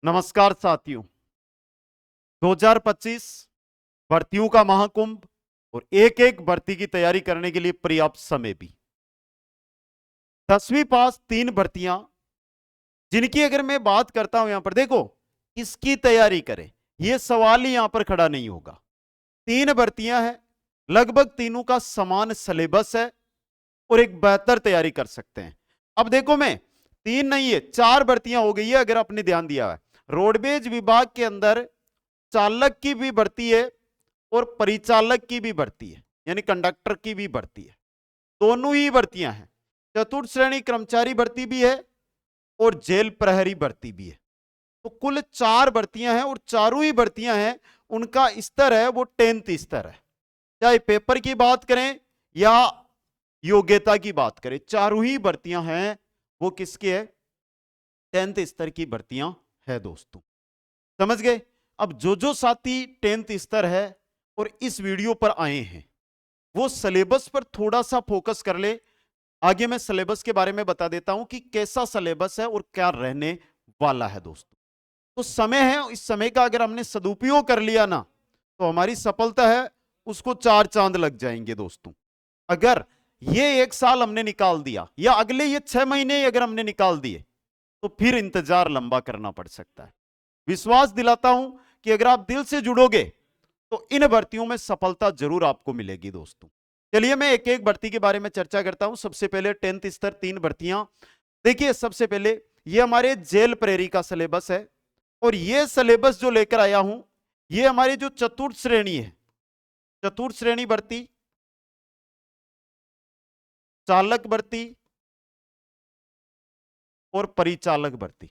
नमस्कार साथियों। 2025 भर्तियों का महाकुंभ और एक एक भर्ती की तैयारी करने के लिए पर्याप्त समय भी। 10वीं पास 3 भर्तियां जिनकी अगर मैं बात करता हूं, यहां पर देखो किसकी तैयारी करें, यह सवाल ही यहां पर खड़ा नहीं होगा। 3 भर्तियां हैं, लगभग तीनों का समान सिलेबस है और एक बेहतर तैयारी कर सकते हैं। अब देखो, मैं 3 नहीं है 4 भर्तियां हो गई है अगर आपने ध्यान दिया है। रोडवेज विभाग के अंदर चालक की भी भर्ती है और परिचालक की भी भर्ती है, यानी कंडक्टर की भी भर्ती है। दोनों ही भर्तियां हैं। चतुर्थ श्रेणी कर्मचारी भर्ती भी है और जेल प्रहरी भर्ती भी है। तो कुल 4 भर्तियां हैं और चारों ही भर्तियां हैं, उनका स्तर है वो 10th स्तर है। चाहे पेपर की बात करें या योग्यता की बात करें, चारों ही भर्तियां हैं वो किसकी है? 10th स्तर की भर्तियां है दोस्तों। समझ गए? अब जो साथी 10th स्तर है और इस वीडियो पर आए हैं वो सिलेबस पर थोड़ा सा फोकस कर ले। आगे मैं सिलेबस के बारे में बता देता हूं कि कैसा सिलेबस है और क्या रहने वाला है दोस्तों। तो समय है, इस समय का अगर हमने सदुपयोग कर लिया ना तो हमारी सफलता है उसको 4 चांद लग जाएंगे दोस्तों। अगर ये 1 साल हमने निकाल दिया या अगले ये 6 महीने अगर हमने निकाल दिए तो फिर इंतजार लंबा करना पड़ सकता है। विश्वास दिलाता हूं कि अगर आप दिल से जुड़ोगे तो इन भर्तियों में सफलता जरूर आपको मिलेगी दोस्तों। चलिए मैं एक एक भर्ती के बारे में चर्चा करता हूं। सबसे पहले 10th स्तर 3 भर्तियां देखिए। सबसे पहले ये हमारे जेल प्रहरी का सिलेबस है और ये सिलेबस जो लेकर आया हूं ये हमारी जो चतुर्थ श्रेणी है, चतुर्थ श्रेणी भर्ती, चालक भर्ती और परिचालक भर्ती,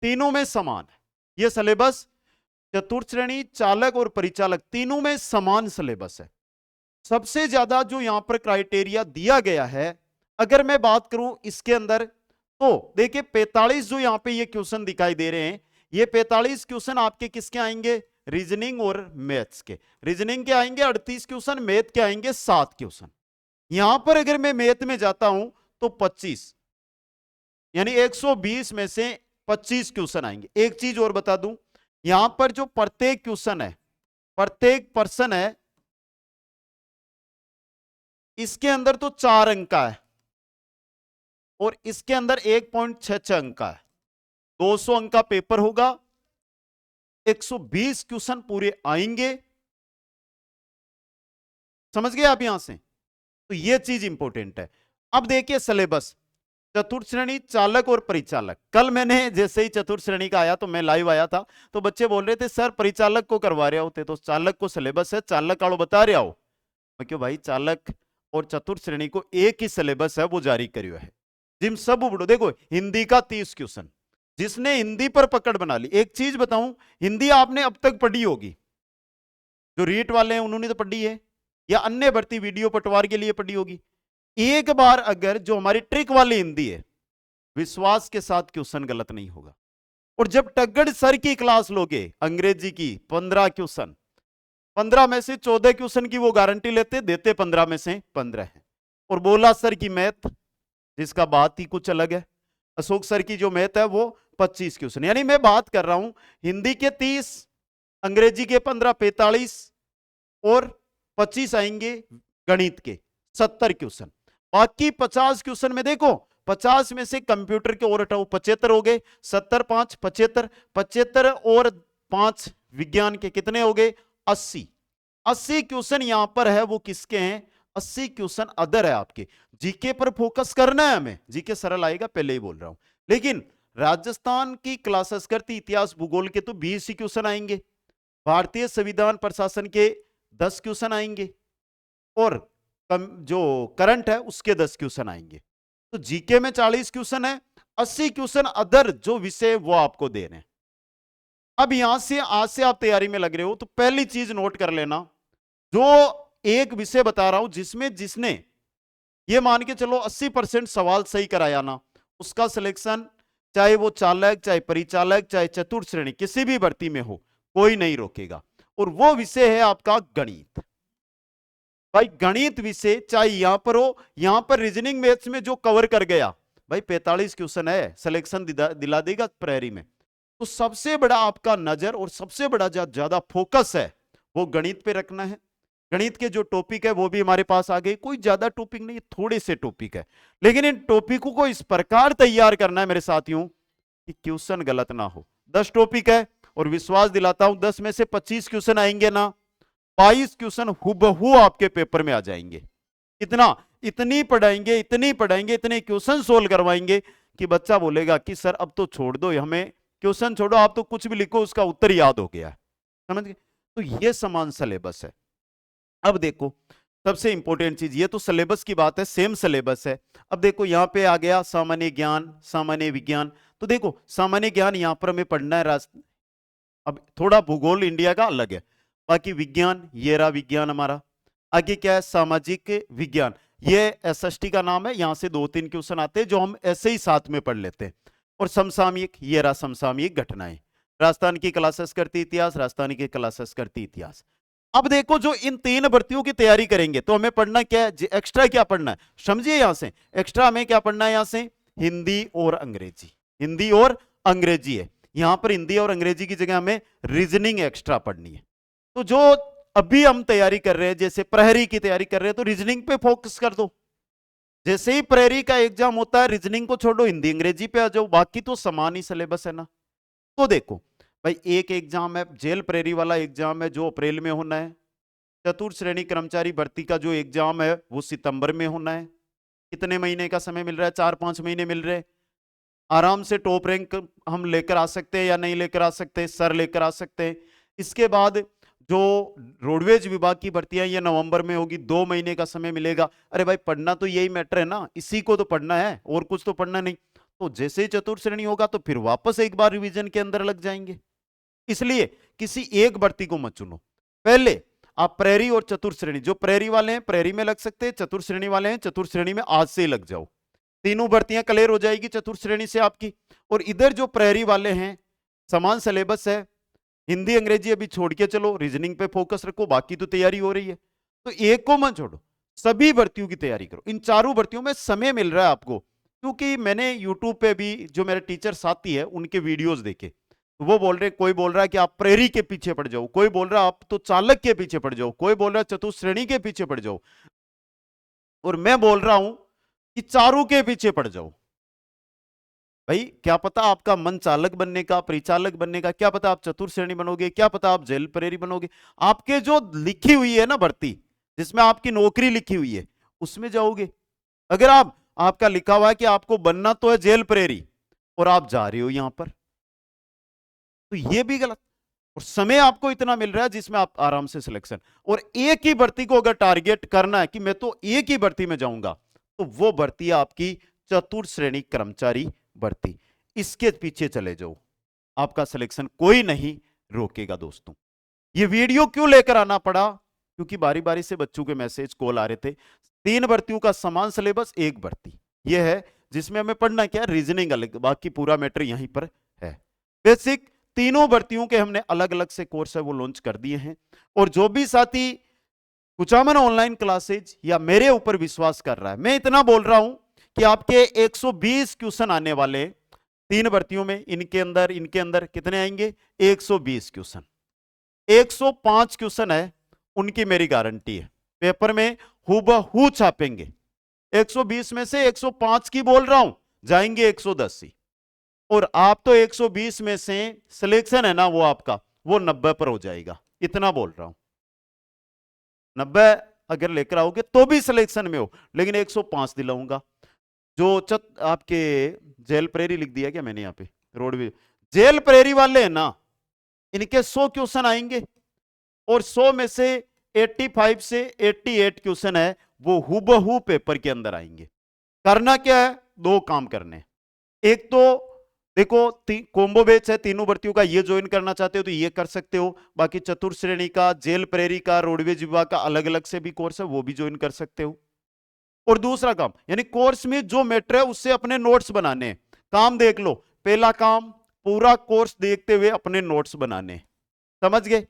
तीनों में समान है यह सिलेबस। चतुर्थ श्रेणी, चालक और परिचालक तीनों में समान सिलेबस है। सबसे ज्यादा जो यहां पर क्राइटेरिया दिया गया है, अगर मैं बात करूं इसके अंदर, तो देखिए 45 जो यहां पे ये क्वेश्चन दिखाई दे रहे हैं, ये 45 क्वेश्चन आपके किसके आएंगे? रीजनिंग और मैथ्स के। रीजनिंग के आएंगे 38 क्वेश्चन, मैथ के आएंगे 7 क्वेश्चन। यहां पर अगर मैं मैथ में जाता हूं तो 25, यानी 120 में से 25 क्वेश्चन आएंगे। एक चीज और बता दूं, यहां पर जो प्रत्येक क्वेश्चन है, प्रत्येक पर्सन है, इसके अंदर तो 4 अंक का है और इसके अंदर 1.66 अंक का है। 200 अंक का पेपर होगा, 120 क्वेश्चन पूरे आएंगे। समझ गए आप यहां से? तो यह चीज इंपॉर्टेंट है। अब देखिए सिलेबस, चतुर्थ श्रेणी, चालक और परिचालक। कल मैंने जैसे ही चतुर्थ श्रेणी का आया तो मैं लाइव आया था, तो बच्चे बोल रहे थे सर परिचालक को करवा रहे होते, तो चालक को सिलेबस है, चालक आड़ो बता रहे हो। मैं क्यों भाई, चालक और चतुर्थ श्रेणी को एक ही सिलेबस है वो जारी करियो है। जिम सब उड़ो। देखो हिंदी का 30 क्वेश्चन, जिसने हिंदी पर पकड़ बना ली। एक चीज बताऊं, हिंदी आपने अब तक पढ़ी होगी, जो रीट वाले हैं उन्होंने तो पढ़ी है, या अन्य भर्ती वीडियो पटवार के लिए पढ़ी होगी। एक बार अगर जो हमारी ट्रिक वाली हिंदी है, विश्वास के साथ क्वेश्चन गलत नहीं होगा। और जब टग्गड़ सर की क्लास लोगे अंग्रेजी की, 15 क्वेश्चन, 15 में से 14 क्वेश्चन की वो गारंटी लेते, देते 15 में से 15 है। और बोला सर की मैथ, जिसका बात ही कुछ अलग है। अशोक सर की जो मैथ है वो 25 क्वेश्चन। यानी मैं बात कर रहा हूं हिंदी के 30, अंग्रेजी के 15, 45 और 25 आएंगे गणित के 70 क्वेश्चन। बाकी 50 क्वेश्चन में देखो, 50 में से कंप्यूटर के और हटाओ 75 हो गए, 70 5 75, 75 और 5 विज्ञान के कितने हो गए? 80। 80 क्वेश्चन यहां पर है वो किसके हैं? 80 क्वेश्चन अदर है आपके। जीके पर फोकस करना है हमें, जीके सरल आएगा, पहले ही बोल रहा हूं। लेकिन राजस्थान की क्लासेस करती इतिहास भूगोल के तो 20 क्वेश्चन आएंगे, भारतीय संविधान प्रशासन के 10 क्वेश्चन आएंगे और जो करंट है उसके 10 क्वेश्चन आएंगे। तो जीके में 40 क्वेश्चन है, 80 क्वेश्चन अदर जो विषय वो आपको दे रहे हैं। अब यहां से आज से आप तैयारी में लग रहे हो तो पहली चीज नोट कर लेना, जो एक विषय बता रहा हूं जिसमें जिसने ये मान के चलो 80% सवाल सही कराया ना, उसका सिलेक्शन, चाहे वो चालक, चाहे परिचालक, चाहे चतुर्थ श्रेणी, किसी भी भर्ती में हो, कोई नहीं रोकेगा। और वो विषय है आपका गणित। भाई गणित विषय चाहे यहां पर हो, यहां पर रीजनिंग मैथ्स में जो कवर कर गया भाई 45 क्वेश्चन है, सिलेक्शन दिला देगा प्रहरी में। तो सबसे बड़ा आपका नजर और सबसे बड़ा ज्यादा फोकस है वो गणित पे रखना है। गणित के जो टॉपिक है वो भी हमारे पास आ गए, कोई ज्यादा टॉपिक नहीं, थोड़े से टॉपिक है, लेकिन इन टॉपिकों को इस प्रकार तैयार करना है मेरे साथियों कि क्वेश्चन गलत ना हो। 10 टॉपिक है और विश्वास दिलाता हूं 10 में से 25 क्वेश्चन आएंगे ना, 22 क्वेश्चन हुबहू आपके पेपर में आ जाएंगे। इतनी पढ़ाएंगे, इतने क्वेश्चन सोल्व करवाएंगे कि बच्चा बोलेगा कि सर अब तो छोड़ दो, हमें क्वेश्चन छोड़ो, आप तो कुछ भी लिखो उसका उत्तर याद हो गया। समझ गए? तो ये समान सिलेबस है। अब देखो सबसे इंपॉर्टेंट चीज, ये तो सिलेबस की बात है, सेम सिलेबस है। अब देखो यहां पे आ गया सामान्य ज्ञान, सामान्य विज्ञान। तो देखो सामान्य ज्ञान यहां पर हमें पढ़ना है, अब थोड़ा भूगोल इंडिया का अलग है, बाकी विज्ञान ये रहा विज्ञान हमारा। आगे क्या है? सामाजिक विज्ञान, ये एसएसटी का नाम है, यहां से 2-3 क्वेश्चन आते हैं जो हम ऐसे ही साथ में पढ़ लेते हैं। और समसामयिक, ये रहा समसामयिक घटनाएं। राजस्थान की क्लासेस करती इतिहास, राजस्थान की क्लासेस करती इतिहास। अब देखो जो इन 3 भर्तियों की तैयारी करेंगे तो हमें पढ़ना क्या है, एक्स्ट्रा क्या पढ़ना है, समझिए। यहां से एक्स्ट्रा हमें क्या पढ़ना है, यहां से हिंदी और अंग्रेजी, हिंदी और अंग्रेजी है। यहां पर हिंदी और अंग्रेजी की जगह हमें रीजनिंग एक्स्ट्रा पढ़नी है। तो जो अभी हम तैयारी कर रहे हैं, जैसे प्रहरी की तैयारी कर रहे हैं, तो रीजनिंग पे फोकस कर दो। जैसे ही प्रहरी का एग्जाम होता है रीजनिंग को छोड़ो, हिंदी अंग्रेजी पे आ जाओ, बाकी तो समान ही सिलेबस है ना। तो देखो भाई एक एग्जाम है जेल प्रहरी वाला एग्जाम है जो अप्रैल में होना है। चतुर्थ श्रेणी कर्मचारी भर्ती का जो एग्जाम है वो सितंबर में होना है। कितने महीने का समय मिल रहा है? 4-5 महीने मिल रहे हैं। आराम से टॉप रैंक हम लेकर आ सकते हैं या नहीं लेकर आ सकते, सर लेकर आ सकते हैं। इसके बाद जो रोडवेज विभाग की भर्तियां ये नवंबर में होगी, 2 महीने का समय मिलेगा। अरे भाई पढ़ना तो यही मैटर है ना, इसी को तो पढ़ना है और कुछ तो पढ़ना नहीं। तो जैसे ही चतुर्थ श्रेणी होगा तो फिर वापस एक बार रिवीजन के अंदर लग जाएंगे। इसलिए किसी एक भर्ती को मत चुनो, पहले आप प्रहरी और चतुर्थ श्रेणी, जो प्रहरी वाले हैं प्रहरी में लग सकते हैं, चतुर्थ श्रेणी वाले हैं चतुर्थ श्रेणी में आज से ही लग जाओ। तीनों भर्तियां क्लियर हो जाएगी चतुर्थ श्रेणी से आपकी। और इधर जो प्रहरी वाले हैं समान सिलेबस है, हिंदी अंग्रेजी अभी छोड़ के चलो, रीजनिंग पे फोकस रखो, बाकी तो तैयारी हो रही है। तो एक को मत छोड़ो, सभी भर्तियों की तैयारी करो। इन चारों भर्तियों में समय मिल रहा है आपको, क्योंकि मैंने यूट्यूब पे भी जो मेरे टीचर साथी है उनके वीडियोस देखे, तो वो बोल रहे, कोई बोल रहा है कि आप प्रहरी के पीछे पड़ जाओ, कोई बोल रहा है आप तो चालक के पीछे पड़ जाओ, कोई बोल रहा है चतुर्थ श्रेणी के पीछे पड़ जाओ, और मैं बोल रहा हूं कि चारों के पीछे पड़ जाओ। भाई क्या पता आपका मन चालक बनने का, परिचालक बनने का, क्या पता आप चतुर्थ श्रेणी बनोगे, क्या पता आप जेल प्रहरी बनोगे। आपके जो लिखी हुई है ना भर्ती, जिसमें आपकी नौकरी लिखी हुई है उसमें जाओगे। अगर आपका लिखा हुआ है कि आपको बनना तो है जेल प्रहरी और आप जा रहे हो यहां पर, तो ये भी गलत। और समय आपको इतना मिल रहा है जिसमें आप आराम से सिलेक्शन, और एक ही भर्ती को अगर टारगेट करना है कि मैं तो एक ही भर्ती में जाऊंगा, तो वो भर्ती है आपकी चतुर्थ श्रेणी कर्मचारी भर्ती। इसके पीछे चले जाओ, आपका सिलेक्शन कोई नहीं रोकेगा। दोस्तों ये वीडियो क्यों लेकर आना पड़ा, क्योंकि बारी बारी से बच्चों के मैसेज कॉल आ रहे थे। 3 भर्तियों का समान सिलेबस, एक भर्ती यह है जिसमें हमें पढ़ना क्या है, रीजनिंग अलग, बाकी पूरा मैटर यहीं पर है। बेसिक तीनों भर्तियों के हमने अलग अलग से कोर्स है वो लॉन्च कर दिए हैं। और जो भी साथी कुचामन ऑनलाइन क्लासेज या मेरे ऊपर विश्वास कर रहा है, मैं इतना बोल रहा हूं कि आपके 120 क्वेश्चन आने वाले 3 भर्तियों में, इनके अंदर कितने आएंगे? 120 क्वेश्चन। 105 क्वेश्चन है उनकी मेरी गारंटी है, पेपर में हूबहू छापेंगे। 120 में से 105 की बोल रहा हूं, जाएंगे 110 ही। और आप तो 120 में से सिलेक्शन है ना वो आपका, वो 90 पर हो जाएगा, इतना बोल रहा हूं। 90 अगर लेकर आओगे तो भी सिलेक्शन में हो, लेकिन 105 दिलाऊंगा। जो आपके जेल प्रहरी लिख दिया क्या मैंने यहाँ पे, रोडवे जेल प्रहरी वाले हैं ना, इनके 100 क्वेश्चन आएंगे और 100 में से 85 से 88 क्वेश्चन है वो हूबहू पेपर के अंदर आएंगे। करना क्या है? 2 काम करने। एक तो देखो कोम्बो बैच है तीनों भर्तियों का, ये ज्वाइन करना चाहते हो तो ये कर सकते हो। बाकी चतुर्थ श्रेणी का, जेल प्रहरी का, रोडवेज विभाग का अलग अलग से भी कोर्स है वो भी ज्वाइन कर सकते हो। और दूसरा काम, यानी कोर्स में जो मैटर है उससे अपने नोट्स बनाने। काम देख लो, पहला काम पूरा कोर्स देखते हुए अपने नोट्स बनाने, समझ गए?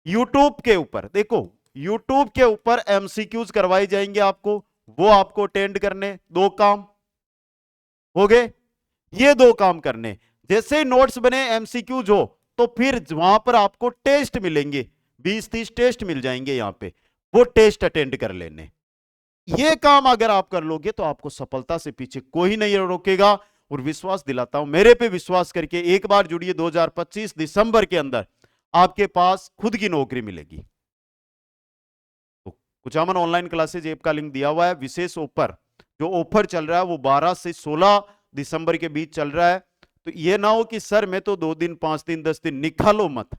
यूट्यूब के ऊपर देखो, यूट्यूब के ऊपर एमसीक्यूज करवाए जाएंगे आपको, वो आपको अटेंड करने। 2 काम। हो गए। ये दो काम करने, जैसे ही नोट्स बने एमसीक्यूज हो तो फिर वहां पर आपको टेस्ट मिलेंगे, 20-30 टेस्ट मिल जाएंगे यहां पे, वो टेस्ट अटेंड कर लेने। ये काम अगर आप कर लोगे तो आपको सफलता से पीछे कोई नहीं रोकेगा। और विश्वास दिलाता हूं, मेरे पे विश्वास करके एक बार जुड़िए, 2025 दिसंबर के अंदर आपके पास खुद की नौकरी मिलेगी। तो कुचामन ऑनलाइन क्लासेज ऐप का लिंक दिया हुआ है, विशेष ऑफर, जो ऑफर चल रहा है वो 12 से 16 दिसंबर के बीच चल रहा है। तो ये ना हो कि सर मैं तो 2 दिन 5 दिन 10 दिन, निकालो मत,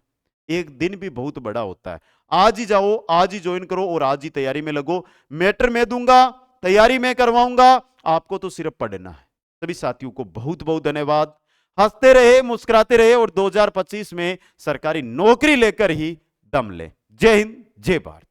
एक दिन भी बहुत बड़ा होता है। आज ही जाओ, आज ही ज्वाइन करो और आज ही तैयारी में लगो। मैटर मैं दूंगा, तैयारी मैं करवाऊंगा, आपको तो सिर्फ पढ़ना है। सभी साथियों को बहुत बहुत धन्यवाद। हंसते रहे, मुस्कुराते रहे और 2025 में सरकारी नौकरी लेकर ही दम ले। जय हिंद, जय भारत।